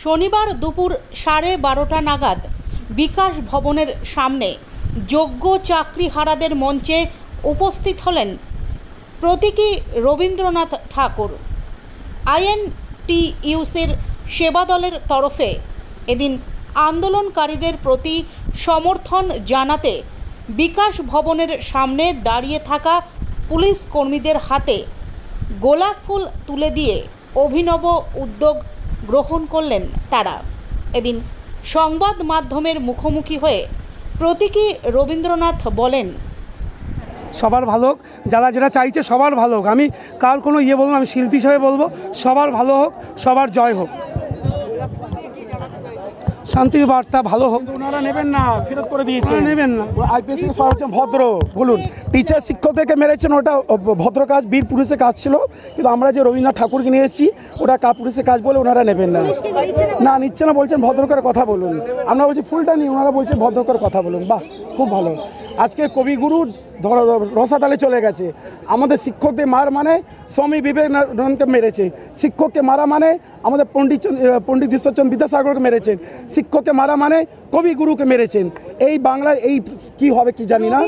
শনিবার দুপুর 12:30 নাগাদ বিকাশ ভবনের সামনে যোগ্য চাকরিহারাদের মঞ্চে উপস্থিত হলেন প্রতীকী রবীন্দ্রনাথ ঠাকুর। আইএনটিইউসির সেবা দলের তরফে এদিন আন্দোলনকারীদের প্রতি সমর্থন জানাতে বিকাশ ভবনের সামনে দাঁড়িয়ে থাকা পুলিশ কর্মীদের হাতে গোলাপ ফুল তুলে দিয়ে অভিনব উদ্যোগ গ্রহণ করলেন তারা। এদিন সংবাদ মাধ্যমের মুখোমুখি হয়ে প্রতীকী রবীন্দ্রনাথ বলেন, সবার ভালো হোক, যারা যেটা চাইছে সবার ভালো হোক। আমি কার কোনো বলবো না, আমি শিল্পী হিসেবে বলবো সবার ভালো হোক, সবার জয় হোক, শান্তির বার্তা ভালো হোক। ওনারা নেবেন না, ফেরত করে দিয়েছেন। নেবেন না। আইপিএস থেকে সবাই হচ্ছেন ভদ্র। বলুন, টিচার শিক্ষকদেরকে মেরেছেন, ওটা ভদ্র কাজ, বীর পুরুষের কাজ ছিল। কিন্তু আমরা যে রবীন্দ্রনাথ ঠাকুরকে নিয়ে এসেছি ওটা কাপুরুষের কাজ বলে ওনারা নেবেন না। না নিচ্ছে না, বলছেন ভদ্র করে কথা বলুন। আমরা বলছি ফুলটা নিই, ওনারা বলছেন ভদ্র করে কথা বলুন। বাহ, খুব ভালো। আজকে কবিগুরু রসাতালে চলে গেছে। আমাদের শিক্ষকদের মার মানে স্বামী বিবেকানন্দকে মেরেছে, শিক্ষককে মারা মানে আমাদের পণ্ডিত ঈশ্বরচন্দ্র বিদ্যাসাগরকে মেরেছেন, শিক্ষককে মারা মানে কবিগুরুকে মেরেছেন। এই বাংলায় এই কি হবে কি জানি না।